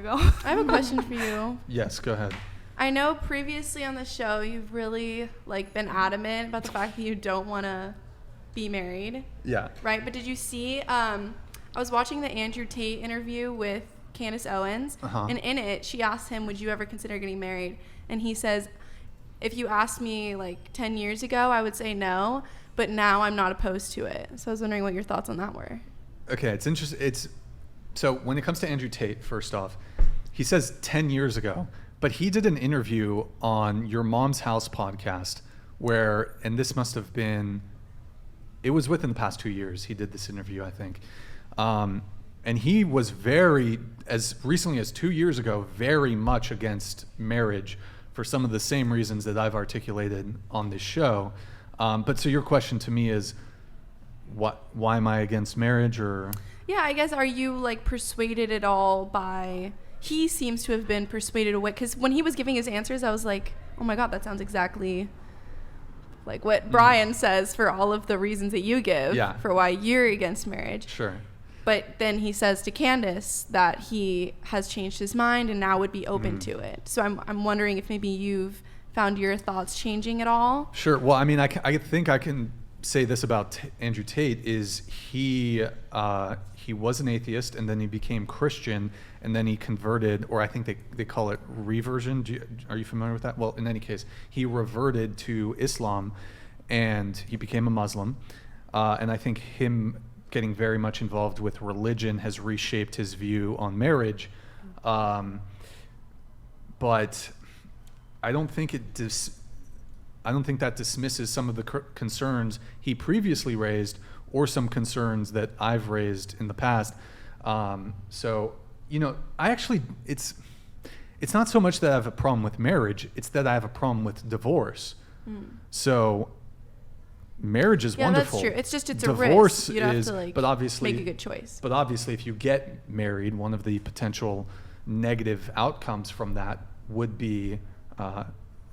go? I have a question for you. Yes, go ahead. I know previously on the show you've really been adamant about the fact that you don't want to be married. Yeah. Right? But did you see I was watching the Andrew Tate interview with Candace Owens, and in it she asked him, would you ever consider getting married? And he says, if you asked me 10 years ago, I would say no, but now I'm not opposed to it. So I was wondering what your thoughts on that were. Okay, it's interesting. So when it comes to Andrew Tate, first off, he says 10 years ago, but he did an interview on Your Mom's House podcast where, and this must have been, it was within the past 2 years he did this interview, I think. And he was very, as recently as 2 years ago, very much against marriage for some of the same reasons that I've articulated on this show. But so your question to me is, why am I against marriage? Or yeah, I guess, are you persuaded at all by, he seems to have been persuaded away, because when he was giving his answers I was like, oh my god, that sounds exactly like what Brian says for all of the reasons that you give for why you're against marriage. Sure. But then he says to Candace that he has changed his mind and now would be open to it. So I'm wondering if maybe you've found your thoughts changing at all. Sure. Well, I mean, I think I can say this about Andrew Tate is he was an atheist and then he became Christian and then he converted, or I think they call it reversion. Are you familiar with that? Well, in any case, he reverted to Islam and he became a Muslim. And I think him getting very much involved with religion has reshaped his view on marriage. But I don't think that dismisses some of the concerns he previously raised or some concerns that I've raised in the past. So, I actually, it's not so much that I have a problem with marriage, it's that I have a problem with divorce. So marriage is wonderful. Yeah, that's true. It's a divorce risk. You'd have to but obviously make a good choice. But obviously if you get married, one of the potential negative outcomes from that would be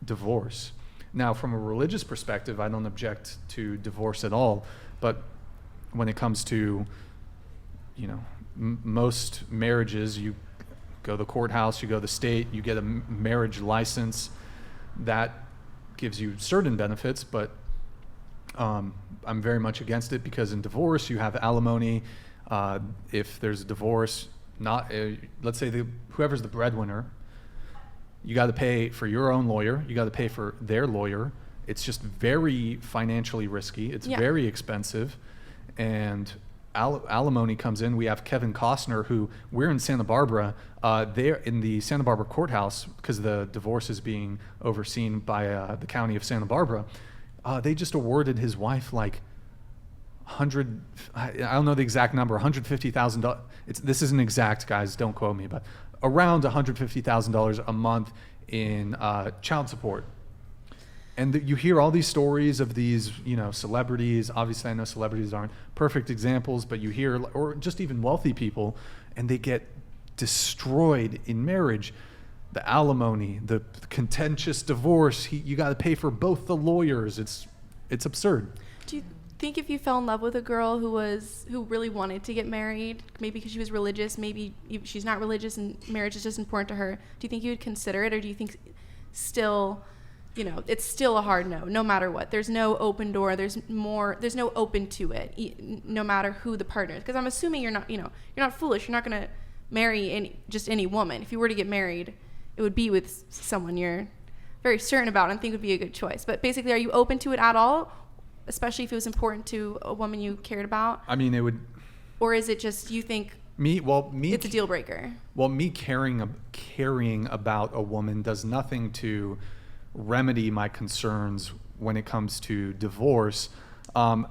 divorce. Now, from a religious perspective, I don't object to divorce at all, but when it comes to, most marriages, you go to the courthouse, you go to the state, you get a marriage license. That gives you certain benefits, but I'm very much against it because in divorce, you have alimony. If there's a divorce, let's say whoever's the breadwinner, you got to pay for your own lawyer. You got to pay for their lawyer. It's just very financially risky. It's very expensive. And alimony comes in. We have Kevin Costner, who we're in Santa Barbara. They're in the Santa Barbara courthouse because the divorce is being overseen by the county of Santa Barbara. They just awarded his wife I don't know the exact number, $150,000. This isn't exact, guys. Don't quote me, but around $150,000 a month in child support. And you hear all these stories of these, celebrities. Obviously, I know celebrities aren't perfect examples, but you hear, or just even wealthy people, and they get destroyed in marriage. The alimony, the contentious divorce, you got to pay for both the lawyers. It's absurd. Do you think if you fell in love with a girl who really wanted to get married, maybe because she was religious, maybe she's not religious and marriage is just important to her, do you think you would consider it, or do you think still, it's still a hard no matter what? There's no open door. There's no open to it, no matter who the partner is. Because I'm assuming you're not foolish. You're not going to marry just any woman. If you were to get married, it would be with someone you're very certain about and think would be a good choice. But basically, are you open to it at all, especially if it was important to a woman you cared about? I mean, it would. Or is it just you think it's a deal breaker? Well, me caring about a woman does nothing to remedy my concerns when it comes to divorce. I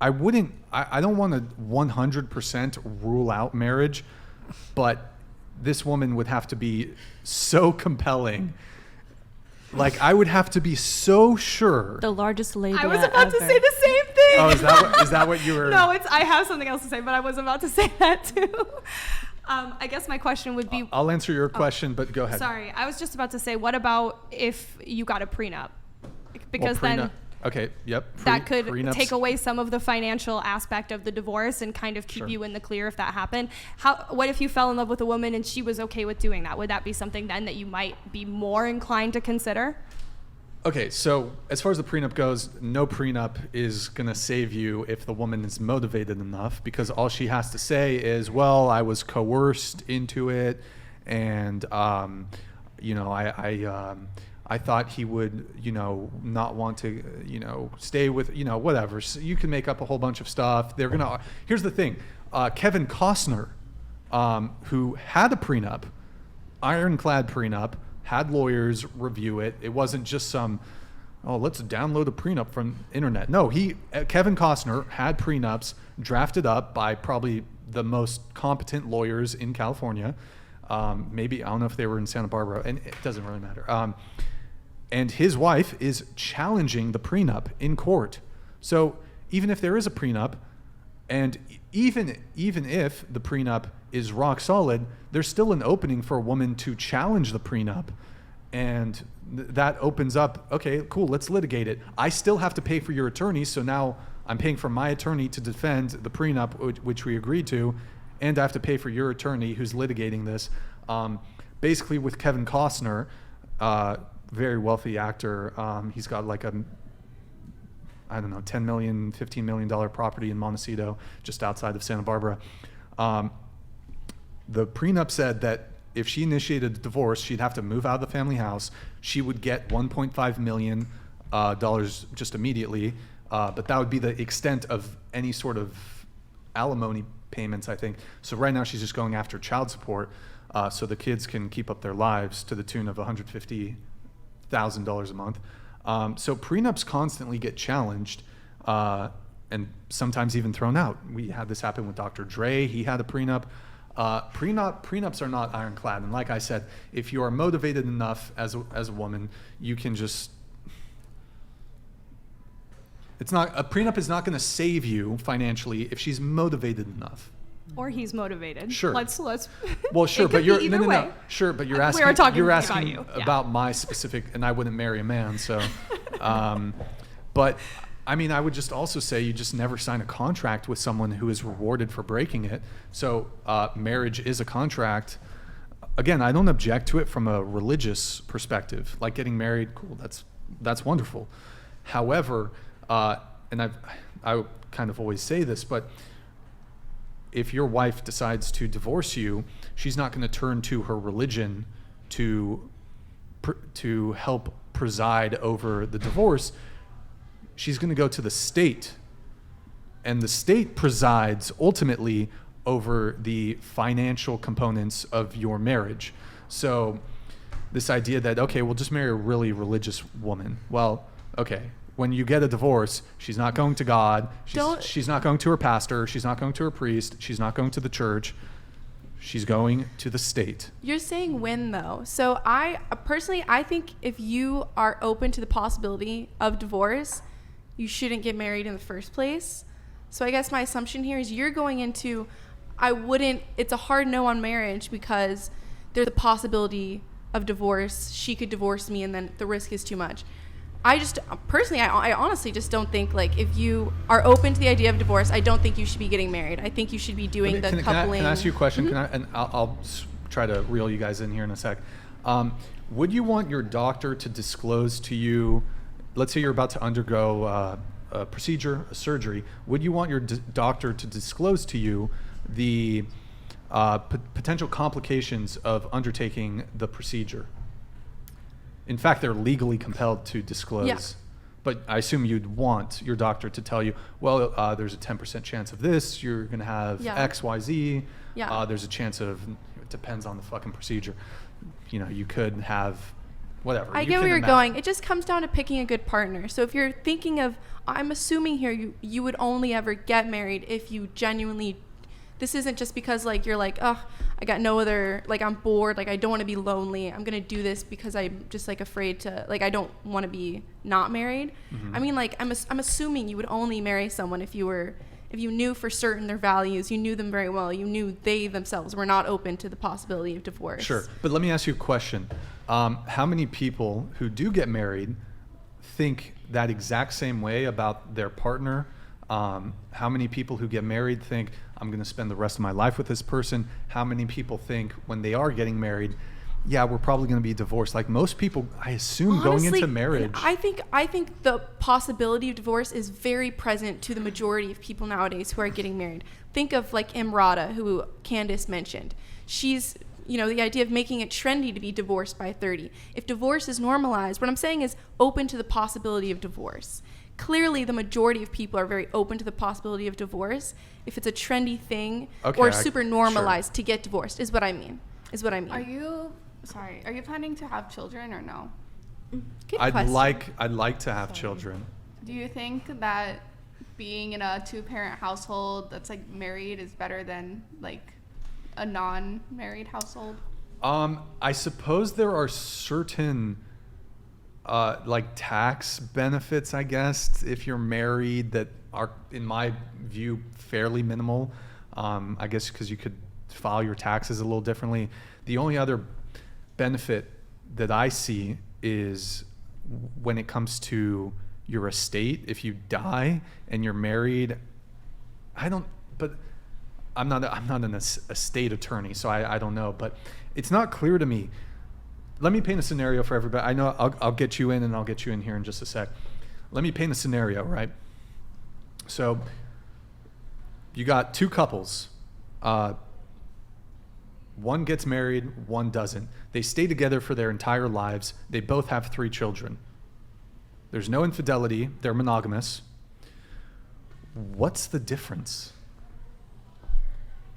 don't want to 100% rule out marriage, but this woman would have to be so compelling. I would have to be so sure. The largest labia I was about ever. to say the same thing. Oh, is that what you were? No, I have something else to say, but I was about to say that too. I guess my question would be. I'll answer your question, but go ahead. Sorry, I was just about to say, what about if you got a prenup? Because Okay, yep. That could Prenups. take away some of the financial aspect of the divorce and kind of keep Sure. you in the clear if that happened. What if you fell in love with a woman and she was okay with doing that? Would that be something then that you might be more inclined to consider? Okay, so as far as the prenup goes, no prenup is going to save you if the woman is motivated enough, because all she has to say is, well, I was coerced into it, and I thought he would, not want to, stay with, whatever. So you can make up a whole bunch of stuff. Here's the thing. Kevin Costner, who had a prenup, ironclad prenup, had lawyers review it. It wasn't just some, let's download a prenup from internet. No, Kevin Costner had prenups drafted up by probably the most competent lawyers in California. Maybe, I don't know if they were in Santa Barbara, and it doesn't really matter. And his wife is challenging the prenup in court. So even if there is a prenup, and even if the prenup is rock solid, there's still an opening for a woman to challenge the prenup. And that opens up, okay, cool, let's litigate it. I still have to pay for your attorney, so now I'm paying for my attorney to defend the prenup, which we agreed to, and I have to pay for your attorney who's litigating this. Basically, with Kevin Costner, very wealthy actor, he's got like $10 million, $15 million property in Montecito, just outside of Santa Barbara. The prenup said that if she initiated a divorce, she'd have to move out of the family house. She would get $1.5 million just immediately, but that would be the extent of any sort of alimony payments, I think. So right now she's just going after child support, so the kids can keep up their lives to the tune of $150,000 a month. So prenups constantly get challenged, and sometimes even thrown out. We had this happen with Dr. Dre. He had a prenup. Prenups are not ironclad, and like I said, if you are motivated enough as a woman, you can just. A prenup is not going to save you financially if she's motivated enough. Or he's motivated. Sure. Let's. Well, sure, but you're no. Sure, but you're asking. We're talking you're about asking you. Yeah. about my specific, and I wouldn't marry a man. So, but I mean, I would just also say you just never sign a contract with someone who is rewarded for breaking it. So, marriage is a contract. Again, I don't object to it from a religious perspective. Like getting married, cool. That's wonderful. However, and I kind of always say this, but if your wife decides to divorce you, she's not going to turn to her religion to help preside over the divorce. She's going to go to the state, and the state presides ultimately over the financial components of your marriage. So this idea that, okay, we'll just marry a really religious woman. Well, okay. When you get a divorce, she's not going to God. She's not going to her pastor. She's not going to her priest. She's not going to the church. She's going to the state. You're saying when, though. So I think if you are open to the possibility of divorce, you shouldn't get married in the first place. So I guess my assumption here is you're going into, it's a hard no on marriage because there's a possibility of divorce. She could divorce me and then the risk is too much. I honestly just don't think, like, if you are open to the idea of divorce, I don't think you should be getting married. I think you should be doing coupling. Can I ask you a question? Mm-hmm. I'll try to reel you guys in here in a sec. Would you want your doctor to disclose to you, let's say you're about to undergo a procedure, a surgery, would you want your doctor to disclose to you the potential complications of undertaking the procedure? In fact, they're legally compelled to disclose. Yeah. But I assume you'd want your doctor to tell you, well, there's a 10% chance of this. You're going to have X, Y, Z. Yeah. There's a chance of, it depends on the fucking procedure. You could have whatever. I get where you're going. It just comes down to picking a good partner. So if you're thinking of, I'm assuming here you would only ever get married if you genuinely, this isn't just because like you're like, oh, I got no other, like I'm bored, like I don't want to be lonely. I'm going to do this because I'm just like afraid to, like I don't want to be not married. Mm-hmm. I mean, like I'm assuming you would only marry someone if you knew for certain their values, you knew them very well, you knew they themselves were not open to the possibility of divorce. Sure. But let me ask you a question. How many people who do get married think that exact same way about their partner. How many people who get married think, I'm going to spend the rest of my life with this person? How many people think when they are getting married, yeah, we're probably going to be divorced? Like most people, I assume, Honestly, going into marriage. I think the possibility of divorce is very present to the majority of people nowadays who are getting married. Think of like Imrata, who Candace mentioned. She's, the idea of making it trendy to be divorced by 30. If divorce is normalized, what I'm saying is open to the possibility of divorce. Clearly, the majority of people are very open to the possibility of divorce. If it's a trendy thing or super normalized to get divorced, is what I mean. Are you planning to have children or no? Good I'd question. like to have children. Do you think that being in a 2-parent household that's like married is better than like a non-married household? I suppose there are certain like tax benefits, I guess, if you're married that are, in my view, fairly minimal. I guess because you could file your taxes a little differently. The only other benefit that I see is when it comes to your estate. If you die and you're married, but I'm not an estate attorney, so I don't know. But it's not clear to me. Let me paint a scenario for everybody. I know I'll get you in, and I'll get you in here in just a sec. Let me paint a scenario, right? So you got two couples. One gets married, one doesn't. They stay together for their entire lives. They both have 3 children. There's no infidelity. They're monogamous. What's the difference?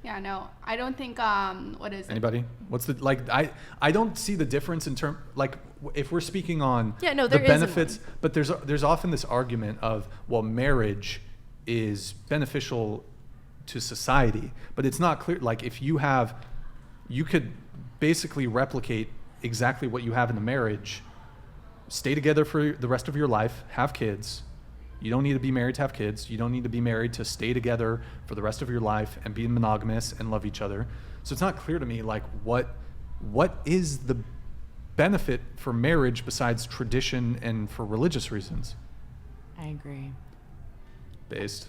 Yeah, no, I don't think, what is it? Anybody? What's the, like, I don't see the difference in term, like, if we're speaking on Yeah, no, the there isn't benefits, one. but there's often this argument of, well, marriage is beneficial to society, but it's not clear. Like, if you could basically replicate exactly what you have in a marriage, stay together for the rest of your life, have kids. You don't need to be married to have kids. You don't need to be married to stay together for the rest of your life and be monogamous and love each other. So it's not clear to me, like, what is the benefit for marriage besides tradition and for religious reasons? I agree. Based.